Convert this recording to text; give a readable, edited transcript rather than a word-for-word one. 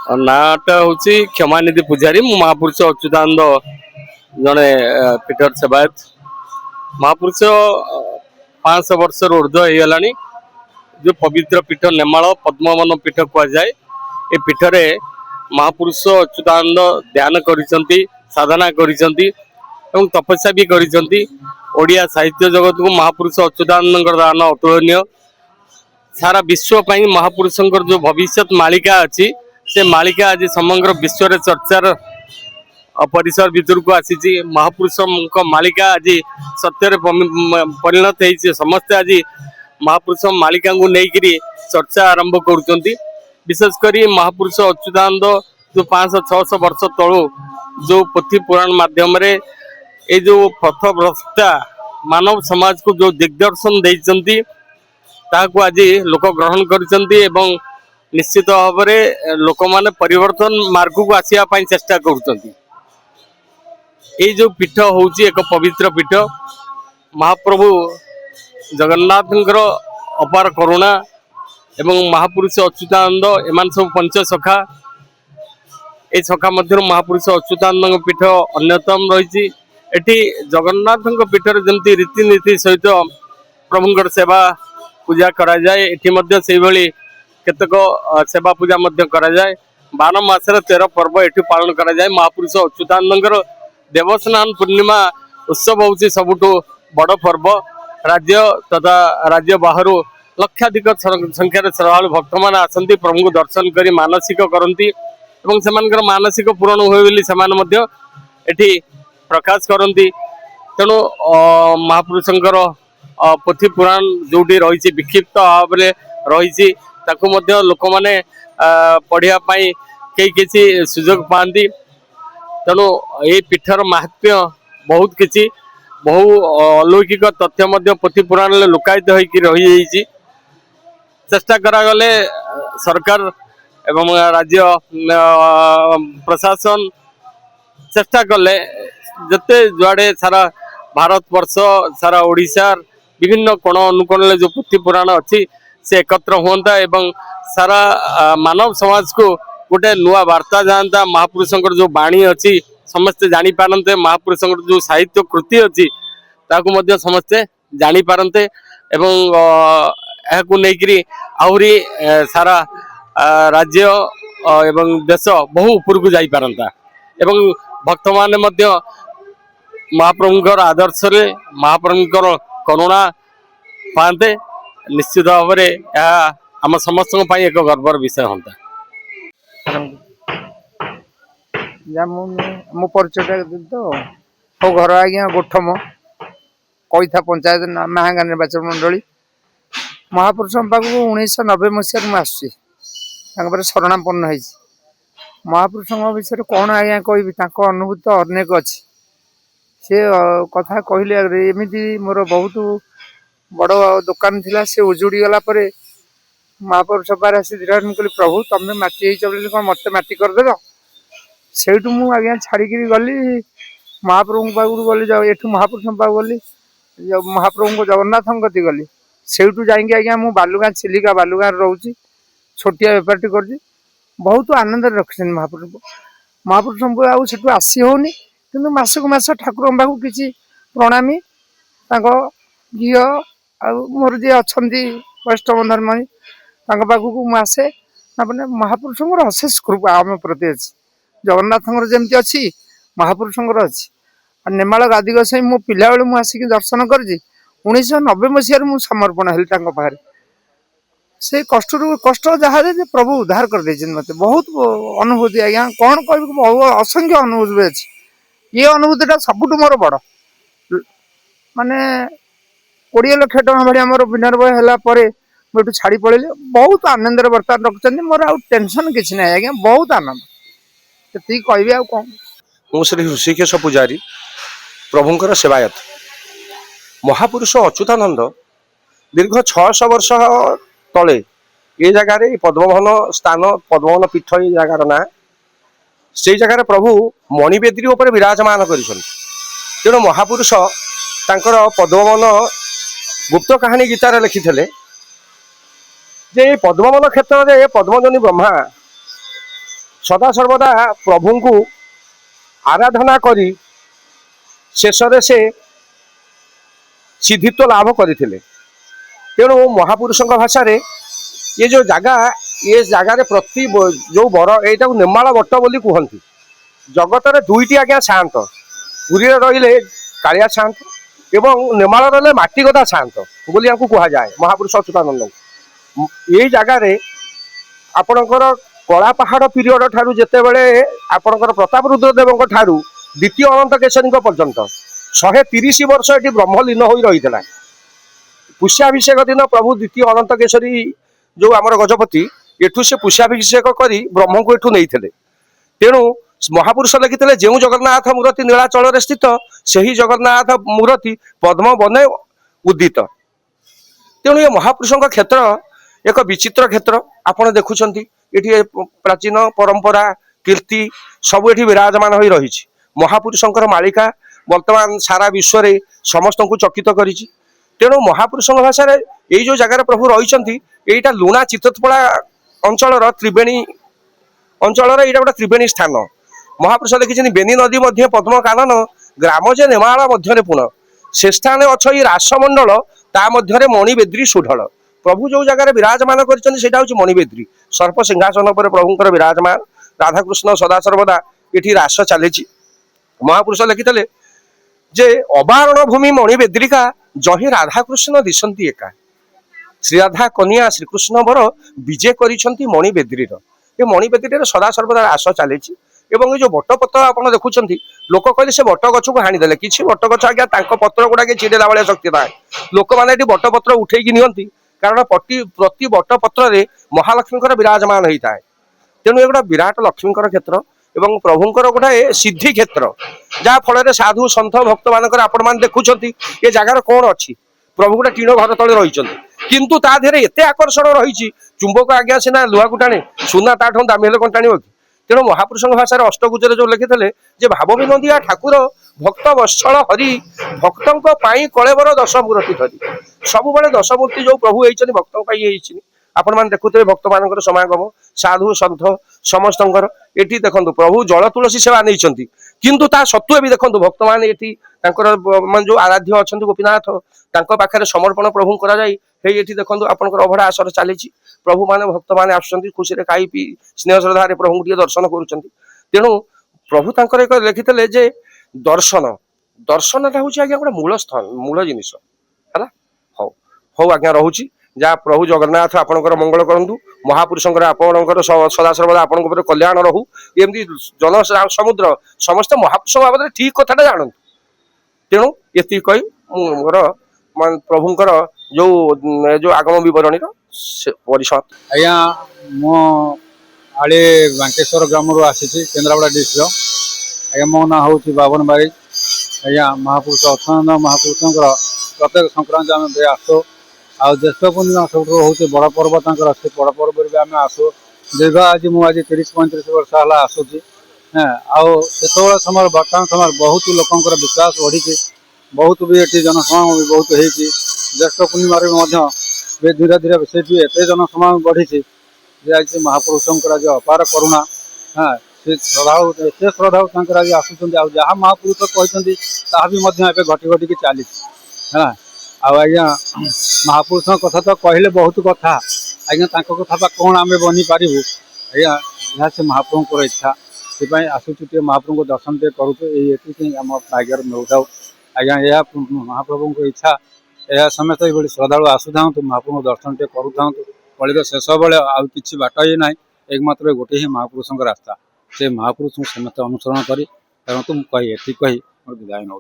नाटा हूँ क्षमानिधि पूजारी मु महापुरुष अच्युतानंद जड़े पीठर सेवायत महापुरुष 500 वर्ष ऊर्ध्व होगा जो पवित्र पीठ नेमाल पद्मवन पीठ कहुए ए पीठरे महापुरुष अच्युतानंद ध्यान करिसेंती साधना करिसेंती एवं तपस्या भी करिसेंती। ओडिया साहित्य जगत को महापुरुष अच्युतानंद दान अतुलनीय। सारा विश्व पर महापुरुषंकर जो भविष्यत मालिका अच्छी से मालिका आज समग्र विश्व रे चर्चार परिसर भितर को आसी। महापुरुष मालिका आज सत्य परिणत हो समस्ते आज महापुरुष मालिका को लेकर चर्चा आरंभ कर। विशेषकर महापुरुष अच्युतानंद जो 500-600 वर्ष तलू जो पोथी पुराण माध्यम ये जो पथभ्रष्टा मानव समाज को जो दिग्दर्शन देइचंती ताकू आज लोक ग्रहण करचंती एवं निश्चित भाव में लोक माने परिवर्तन मार्ग को आसिया चेष्टा करुचंती। ये जो पीठ होउची एक पवित्र पीठ महाप्रभु जगन्नाथंकर अपार करुणा एवं महापुरुष अच्युतानंद एमान सब पंच सखा ए सखा मध्य महापुरुष अच्युतानंद पीठ अन्यतम रही। एटी जगन्नाथ पीठर जमती रीतिनीति सहित प्रभुंकर सेवा पूजा करा जाए। एटी मध्य से भली केतक सेवा पूजा मध्य करा जाए। 12 मासर 13 पर्व एटी पालन करा जाए। महापुरुष अच्युतानंद देवस्नान पूर्णिमा उत्सव होउची सबुठु बड़ पर्व। राज्य तथा राज्य बाहर लक्षाधिक संख्यार श्रद्धालु भक्त मान आसती प्रभु को दर्शन करी मानसिक करती एवं सेमानकर मानसिक पूरण हुए बोली सेमान मध्य एठी प्रकाश करती। तेणु महापुरुषंकर पोथी पुराण जोटी रही विक्षिप्त भाव में रही लोक मैंने पढ़िया कई किसी सुजोग पाती। तेणु ये पीठर महात्म्य बहुत किसी बहु अलौकिक तथ्य मध्य पोथी पुराण लुकायित होकर रही। चेष्टा करागले सरकार एवं राज्य प्रशासन चेष्टा कले जते जुआड़े सारा भारत वर्ष सारा ओडिशा विभिन्न कोण अनुकोण जो पोथी पुराण अच्छी से एकत्र हुआ एवं सारा मानव समाज को गोटे नुआ वार्ता जाता। महापुरुषंकर जो बाणी अच्छी समस्ते जानी पारंते। महापुरुषंकर जो साहित्य कृति अच्छी ताकू मध्य समस्ते जानी पारंते एवं को लेकरी आहरी सारा राज्य एवं देश बहु ऊपर को जाई पारंता एवं भक्त माने मध्य महाप्रभुंकर आदर्श रे महाप्रभुंकर करुणा पाते। निश्चित भाव में आम समस्त एक गर्वर विषय होता। मो परिचय तो मो घर आज्ञा गोठम कईथा पंचायत महांगा निर्वाचन मंडली महापुरुष पाखक 1990 मसीह आसुची शरणापन्न हो। महापुरुष विषय कौन आज्ञा कह अनुभूति तो अनेक अच्छी से कथा कहले एमती मोर बहुत बड़ दुकान थिला से उजुड़ी गला परे महापुरुष पार आसी कहली प्रभु तमें मटी कौन मत मटी करदेव से आज्ञा छाड़ी गली महाप्रभु पाखु गली एठू महापुरुष पाक गली महाप्रभु को जगन्नाथ गति गली सेठू जाइए आज्ञा मु बालुगाँ चिलिका बालुगाँ रोचे छोटिया बेपारटी कर बहुत आनंद रखी महापुरुष आठू आसी होनी कि मसक मस ठाकुर पाक किसी प्रणामी झी मोर जी अच्छा वैष्णव धर्मी पाखक मुझे मैंने महापुरुष अशेष कृपा आम प्रति अच्छी जगन्नाथ जमी अच्छी महापुरुष अच्छी नेमाल गादी गसाई मो पिला बेलू मुझे दर्शन कर 1990 मसीह मुझे समर्पण हेली पाखे से कष्ट कष्ट जहाँ प्रभु उद्धार कर दे मत बहुत अनुभूति आज्ञा कौन कह बहुत असंख्य अनुभूति अच्छी। ये अनुभूति सबुठ मोर बड़ माने 20 लाख टका भाया मोर विनर्भय है मुझे छाड़ी पड़े बहुत आनंद बर्तमान रखुच्च मोर आउ टेंशन किसी ना आज्ञा बहुत आनंद ये कह आ कौन। मु श्री ऋषिकेश पूजारी प्रभुंकर सेवायत महापुरुष अच्युतानंद दीर्घ 600 वर्ष तले ये जगार पद्मभवन स्थान पद्मभवन पीठ ये जगार ना से जगार प्रभु मणिबेदी उपर विराजमान कर तेणु महापुरुष तांकर पद्मभवन गुप्त कहानी गीतार लिखिले जे पद्मभवन क्षेत्र में पद्मजनी ब्रह्मा ସଦାସର୍ବଦା ପ୍ରଭୁଙ୍କୁ ଆରାଧନା କରି ଶେଷରେ ସେ ସିଦ୍ଧିତ୍ୱ ଲାଭ କରିଥିଲେ। ତେଣୁ ମହାପୁରୁଷଙ୍କ ଭାଷାରେ ये जो जगह ये जगार प्रति जो बर यू निर्माल बट बोली कहती जगतर दुईटी आज्ञा शांत पुरी रही कालिया शांत एवं निर्माल रही माटी गदा शांत बोली कह जाए महापुरुष अच्युतानंद यही जगार आपणकर कला पहाड़ पीरियड ठारू जिते बड़े आपणकर प्रताप रुद्रदेव ठारू द्वितीय अनंत केशरी पर्यंत 130 वर्ष ये ब्रह्मलीन हो रही है। पुष्याभिषेक दिन प्रभु द्वितीय अनंत केशरी जो आमर गजपति एठू से पुष्याभिषेक करी ब्रह्म को एठू नहीं थे। तेणु महापुरुष लिखिते जो जगन्नाथ मूर्ति नीलाचल स्थित से ही जगन्नाथ मूर्ति पद्म बने उदित। तेणु ये महापुरुषों क्षेत्र एक विचित्र क्षेत्र आपड़ देखुं ये प्राचीन परंपरा कीर्ति सब ये विराजमान हो रही। महापुरुषों मालिका वर्तमान सारा विश्व में समस्त को चकित कर। तेणु महापुरुषों भाषा ये जो जगार प्रभु रही यहीटा लुणा चिततपड़ा अंचल त्रिवेणी अंचल यहाँ गोटे त्रिवेणी स्थान महापुरुष लिखिं बेनी नदी मध्य पद्म कानन ग्राम जे नेमाल मध्य पुण से स्थान अच्छ ये रासमंडल ता मध्य मणिबेद्री सुढल। प्रभु जो जगार विराजमान कर मणिबेद्री सर्प सिंहासन पर प्रभुंर विराजमान राधाकृष्ण सदासर्वदा ये रास चली। महापुरुष लिखिते जे अबारण भूमि मणिबेद्रिका जही राधाकृष्ण दिशंती एका श्रीराधा कन्या श्रीकृष्ण बर विजय करिछंती मणिबेद्रीर ये मणिबेद्रीर सदा सर्वदा रास चली। एवं ये जो बटपत्र आप देखुं लोक कहले से बट गछ को हाणीदे कि बट गछ आज्ञा पत्र गुड़ा चिड़ेला भाया शक्ति था लोक मैंने बटपत्र उठेकी नियंती कारण प्रति बटपत्र महालक्ष्मी विराजमान होता है। तेणु ये गोटे विराट लक्ष्मी क्षेत्र एवं प्रभुंर गोटे सिद्धि क्षेत्र जहाँ फल साधु सन्थ भक्त मान आपण मैंने देखुं ये जगार कौन अच्छी प्रभु गोटे टीण घर तले रही किंतु ता देहरे एते आकर्षण रही चुंबक आज्ञा सीना लुहा को टाणे सुना ताठू दामी हेले कौन टाण कि। तेणु महापुरुषों भाषा अष्टगुजर जो लिखिते जे भाव विनोदिया ठाकुर भक्त वत्सल हरि भक्तों कलेबर दश मूर्ति धरी सब बड़े दशमूर्ति जो प्रभु होती भक्तों आपण मैंने देखुते भक्त मान समागम साधु सन्थ समस्त ये देखो प्रभु जल तुलसी सेवा नहीं किंतु ता सत्वे भी देखो भक्त मैंने मान जो आराध्य अच्छा गोपीनाथ पाखे समर्पण प्रभु कराई देखो आपंकर अभड़ा आसर चली प्रभु माने भक्त मैंने आसुँच खुशी खाई पी स्नेह श्रद्धा प्रभु टे दर्शन करुँच। तेणु प्रभु तक एक लिखिते जे दर्शन दर्शनटा हूँ आज्ञा गोटे मूल स्थान मूल जिनिस है। हौ हौ आज्ञा रोची जहाँ प्रभु जगन्नाथ आपणकर मंगल करूँ महापुरुषंकर आपणकर सदा सर्वदा आपण कल्याण रहू एमती जन समुद्र समस्त महापुरुष बाबद ठीक कथाटा जानतु। तेणु ये कही मोर प्रभुंकर जो जो आगम बरणी परिसर आज्ञा मो आड़े बांकेश्वर ग्राम आसी केन्द्रापड़ा डिस्ट्रिक्ट आज्ञा मो ना हूँ बाबन बारिक आज्ञा महापुरुष अच्युतानंद महापुरुषंकर प्रत्येक संक्रांति आम आसू आ ज्येष्ठ पूर्णिमा सब हूँ बड़ पर्व तर से बड़ पर्व भी आम आसू दीर्घ आज मुझे 30-35 वर्ष है आसूसी हाँ आउ समय बर्तमान समय बहुत लोकंर विश्वास बढ़ी बहुत भी ये जनसमागम भी बहुत होती ज्येष्ठ पूर्णिमार धीरे धीरे से भी एत जनसमागम बढ़ी आज महापुरुषंकर आज अपार करुणा हाँ से श्रद्धा एत श्रद्धा आज आसुँच जहाँ महापुरुष कहते भी घटी घटी चली है। आज्ञा महापुरुष कथा तो कहले बहुत कथा आज्ञा कथा कौन आम बनी पारू आज्ञा यहाँ से महाप्रभुंर इच्छा से आसूँ महाप्रभु को दर्शन टे करुँ ये आम भाग्य मिलता आज्ञा यह महाप्रभु को इच्छा यह समस्त ये श्रद्धा आसू था महाप्रभु दर्शन टे करूँ कलिर शेष बेले आउ कि बाट ही ना एकमात्र गोटे ही महापुरुषों रास्ता से महापुरुष समस्त अनुसरण करी कही ये कही मोर विदाय नौ।